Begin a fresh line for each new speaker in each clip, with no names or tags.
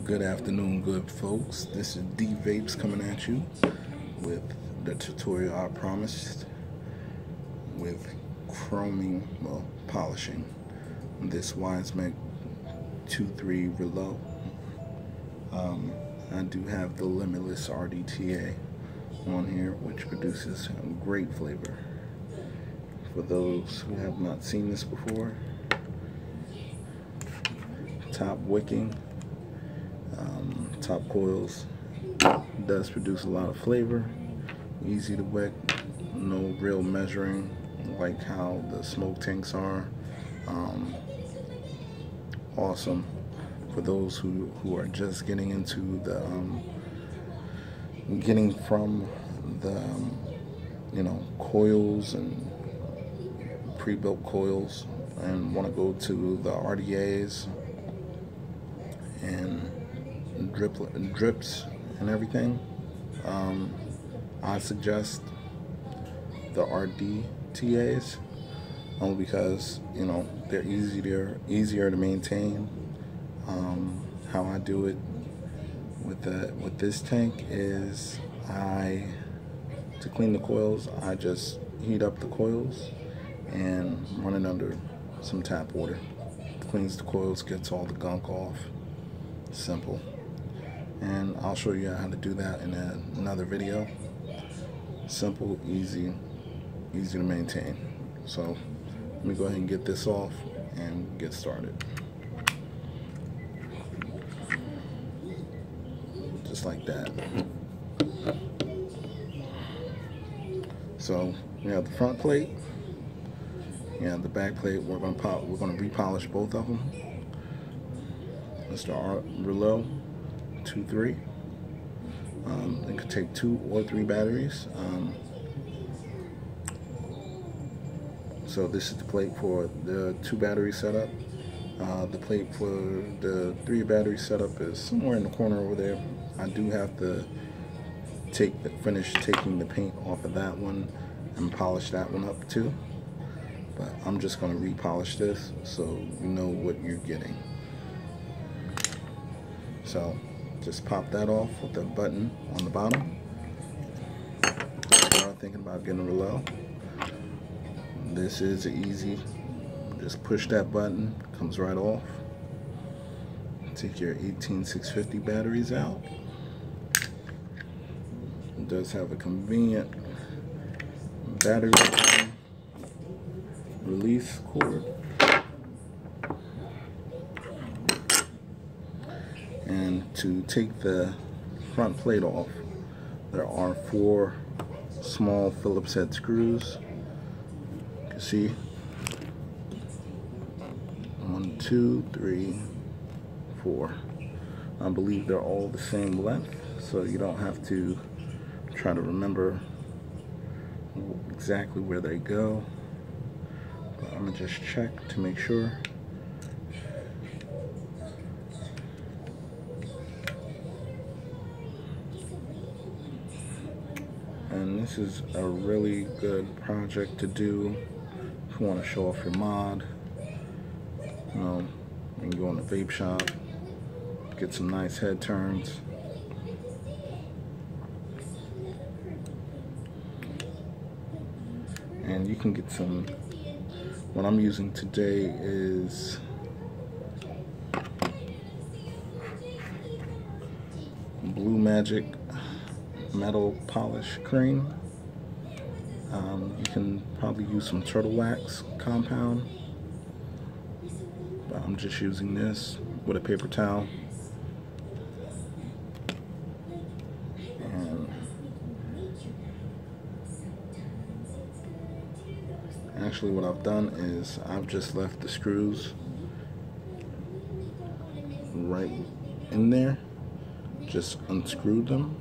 Good afternoon, good folks. This is D Vapes coming at you with the tutorial I promised with chroming, well, polishing this Wismec 2.3 Reuleaux. I do have the Limitless RDTA on here, which produces great flavor. For those who have not seen this before, top wicking, top coils does produce a lot of flavor, easy to wick, no real measuring like how the smoke tanks are. Awesome for those who are just getting into the getting from the coils and pre-built coils and want to go to the RDAs and drips and everything. I suggest the RDTAs only because they're easier to maintain. How I do it with this tank is to clean the coils, I just heat up the coils and run it under some tap water. Cleans the coils, gets all the gunk off. Simple. And I'll show you how to do that in another video. Simple, easy to maintain. So let me go ahead and get this off and get started. Just like that. So we have the front plate, we have the back plate. We're going to repolish both of them. It's the Reuleaux 2.3. It could take 2 or 3 batteries. So this is the plate for the 2 battery setup. The plate for the 3 battery setup is somewhere in the corner over there. I do have to finish taking the paint off of that one and polish that one up too. But I'm just going to repolish this so you know what you're getting. So just pop that off with the button on the bottom. Start thinking about getting a Reuleaux. This is easy. Just push that button, comes right off. Take your 18650 batteries out. It does have a convenient battery release cord. And to take the front plate off, there are 4 small Phillips head screws. You can see 1, 2, 3, 4. I believe they're all the same length, so you don't have to try to remember exactly where they go. But I'm gonna just check to make sure. And this is a really good project to do if you want to show off your mod. You can go in the vape shop, get some nice head turns. And you can get some, what I'm using today is Blue Magic metal polish cream. You can probably use some turtle wax compound, but I'm just using this with a paper towel. And actually what I've done is I've just left the screws right in there, just unscrewed them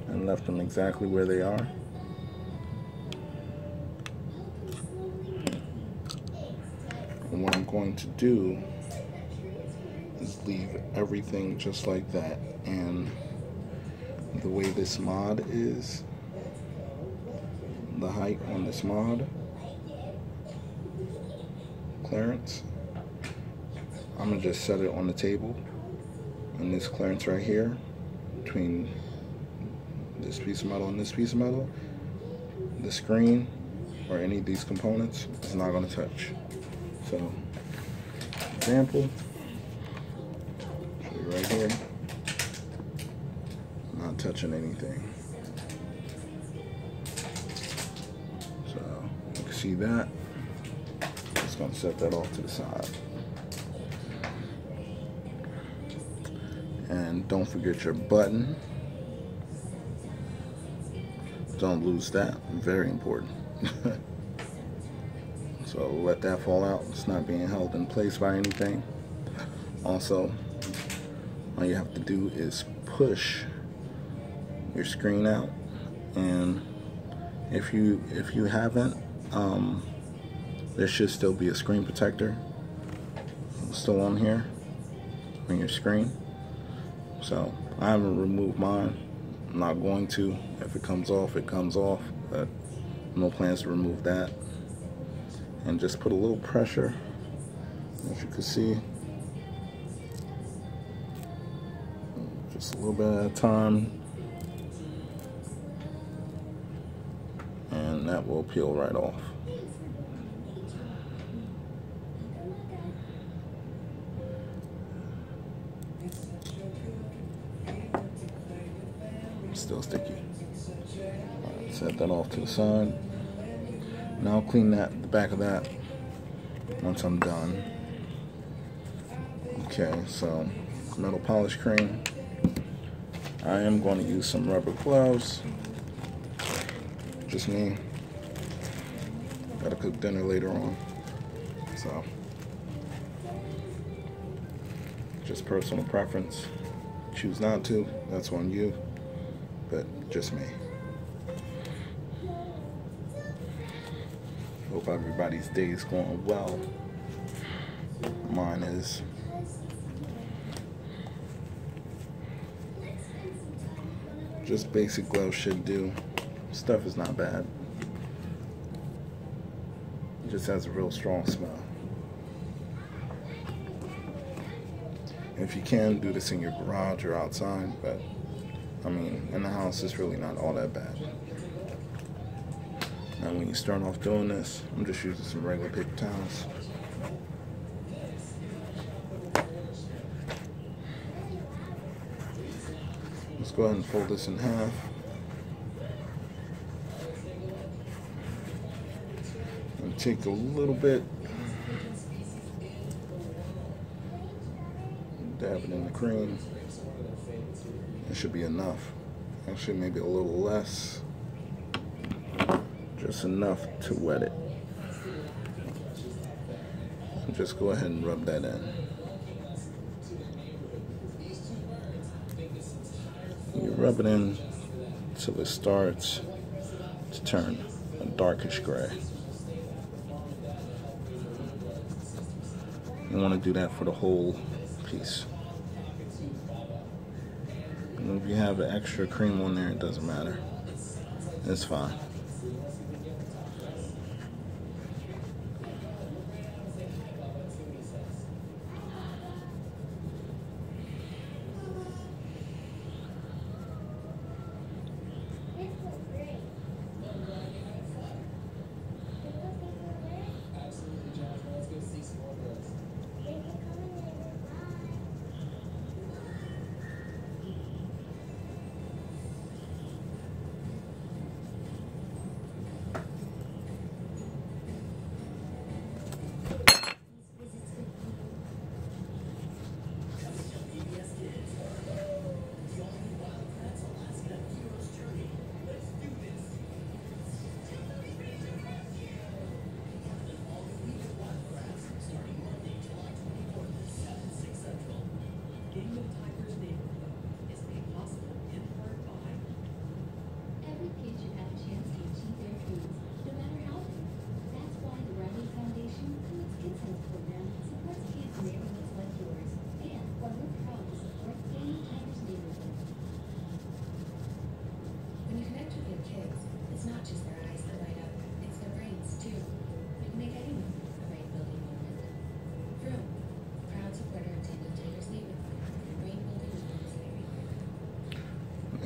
and left them exactly where they are. And what I'm going to do is leave everything just like that. And the way this mod is, the height on this mod clearance, I'm gonna just set it on the table in this clearance right here between this piece of metal and this piece of metal. The screen or any of these components is not going to touch. So, example, show you right here, not touching anything. So, you can see that. Just going to set that off to the side. And don't forget your button. Don't lose that, very important. So let that fall out. It's not being held in place by anything. Also, all you have to do is push your screen out, and if you haven't, there should still be a screen protector still on here on your screen. So I haven't removed mine. I'm not going to. If it comes off, it comes off, but no plans to remove that. And just put a little pressure, as you can see, just a little bit at a time, and that will peel right off. Still sticky. Right, set that off to the side. Now I'll clean the back of that once I'm done. Okay, so metal polish cream. I am going to use some rubber gloves. Just me. Gotta cook dinner later on. So, just personal preference. Choose not to, that's on you. But just me. Hope everybody's day is going well. Mine is. Just basic gloves should do. Stuff is not bad. It just has a real strong smell. If you can, do this in your garage or outside, but I mean, in the house, it's really not all that bad. Now, when you start off doing this, I'm just using some regular paper towels. Let's go ahead and fold this in half. And take a little bit, dab it in the cream. It should be enough. Actually, maybe a little less. Just enough to wet it. Just go ahead and rub that in. You rub it in till it starts to turn a darkish gray. You want to do that for the whole piece. And if you have an extra cream on there, it doesn't matter. It's fine.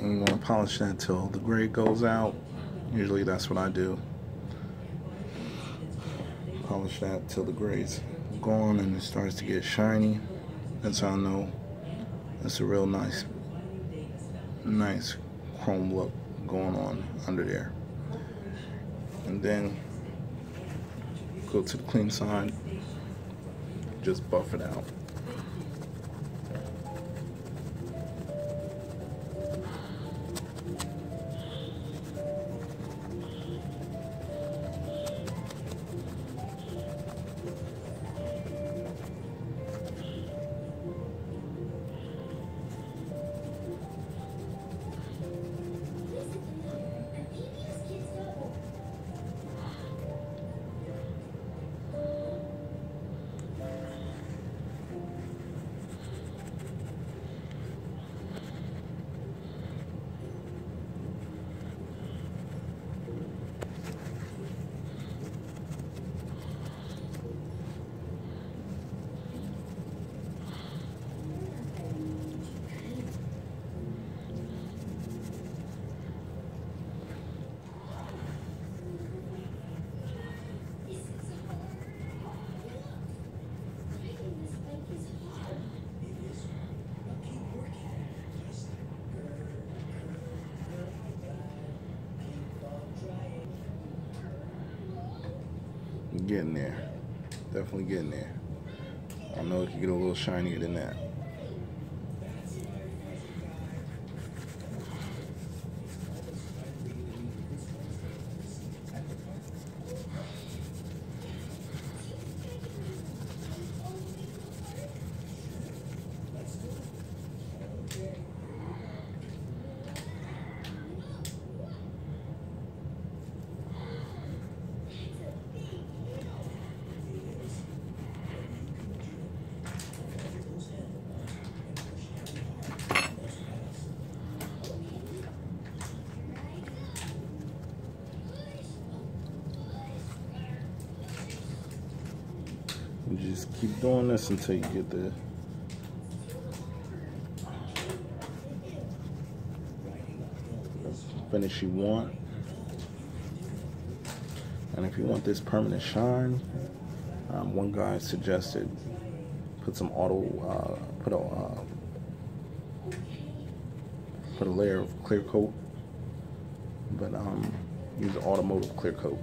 And you want to polish that till the gray goes out. Usually that's what I do. Polish that till the gray's gone and it starts to get shiny. That's how I know it's a real nice chrome look going on under there. And then go to the clean side, just buff it out. Getting there. Definitely getting there. I know it can get a little shinier than that. You just keep doing this until you get the finish you want. And if you want this permanent shine, one guy suggested put some put a layer of clear coat, but use an automotive clear coat.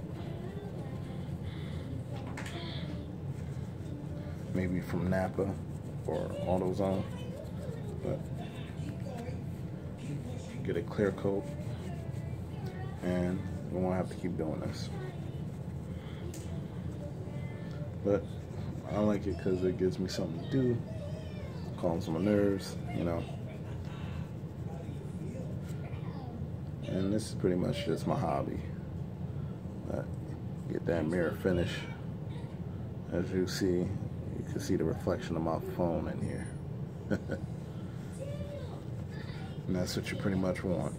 Maybe from Napa or AutoZone, but get a clear coat and you won't have to keep doing this. But I like it because it gives me something to do, calms my nerves, you know. And this is pretty much just my hobby. But get that mirror finish. As you see, you can see the reflection of my phone in here. And that's what you pretty much want.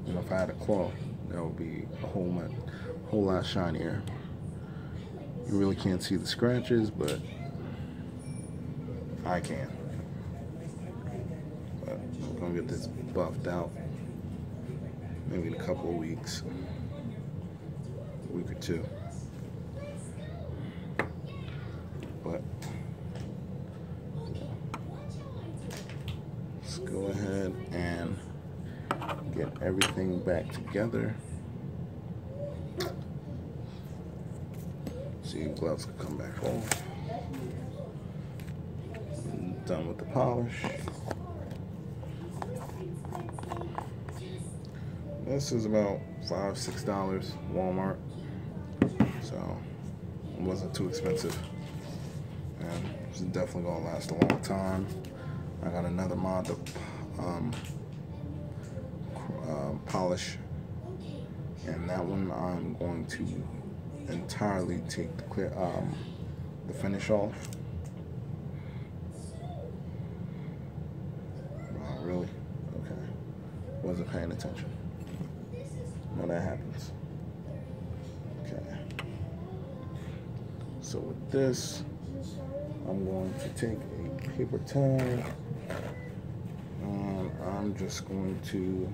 You know, if I had a cloth, that would be a whole lot shinier. You really can't see the scratches, but I can. But I'm gonna get this buffed out maybe in a couple of weeks. A week or two. But let's go ahead and get everything back together. See if gloves can come back off. I'm done with the polish. This is about $5, $6 Walmart, so it wasn't too expensive, and it's definitely gonna last a long time. I got another mod to polish, and that one I'm going to entirely take the clear the finish off. Oh, really? Okay. Wasn't paying attention. No, that happens. Okay. So with this, I'm going to take a paper towel, and I'm just going to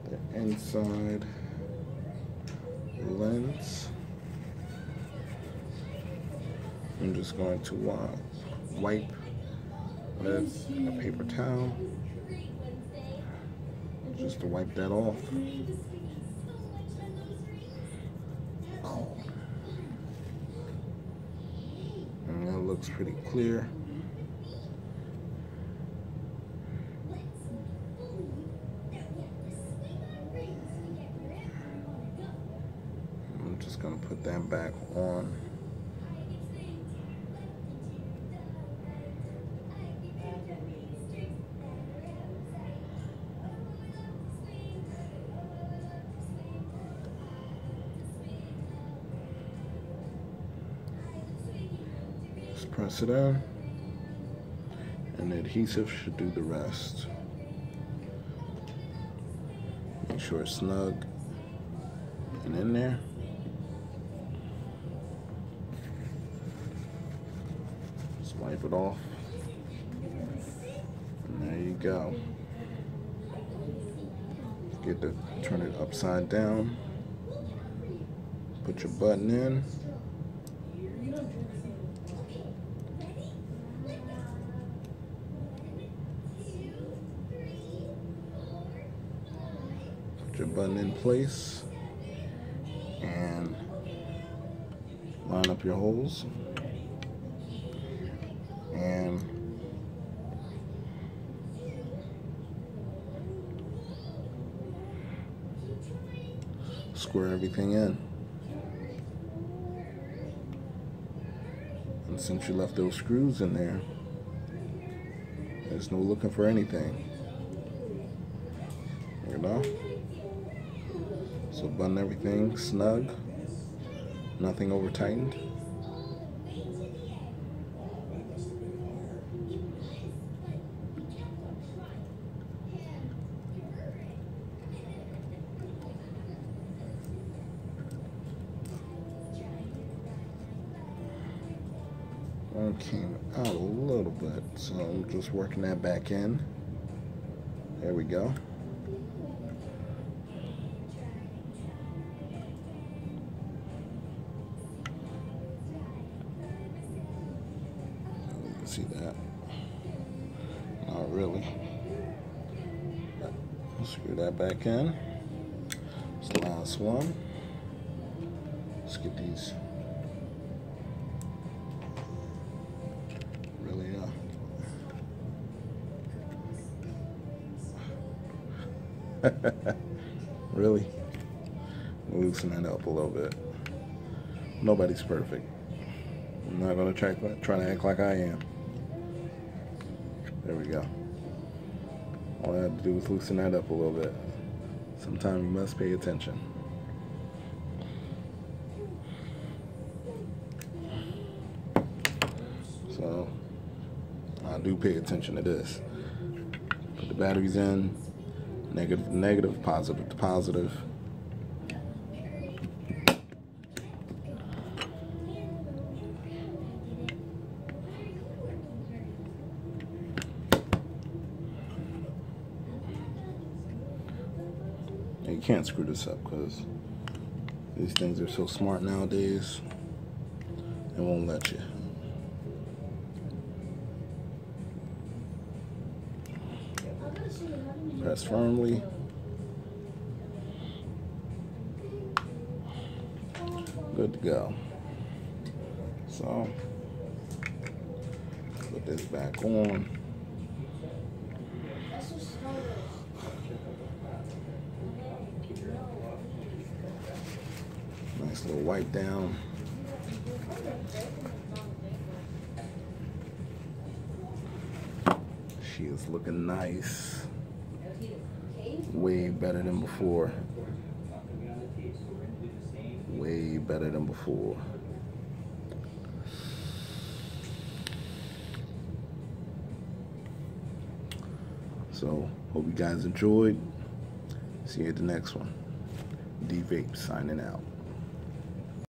the inside lens. I'm just going to wipe with a paper towel, just to wipe that off. And that looks pretty clear. I'm just going to put that back on. Just press it in, and the adhesive should do the rest. Make sure it's snug and in there. Just wipe it off, and there you go. Get to turn it upside down. Put your button in. Put your button in place and line up your holes. And square everything in. And since you left those screws in there, there's no looking for anything, you know? So button everything snug, nothing over tightened. One came out a little bit, so I'm just working that back in. There we go. You can see that. Not really. Screw that back in. It's the last one. Let's get these. Really? Loosen that up a little bit. Nobody's perfect. I'm not going to try to act like I am. There we go. All I have to do is loosen that up a little bit. Sometimes you must pay attention. So, I do pay attention to this. Put the batteries in. Negative to negative, positive to positive. And you can't screw this up because these things are so smart nowadays, it won't let you. Press firmly. Good to go. So, put this back on. Nice little wipe down. She is looking nice. Way better than before. Way better than before. So, hope you guys enjoyed. See you at the next one. D Vape signing out.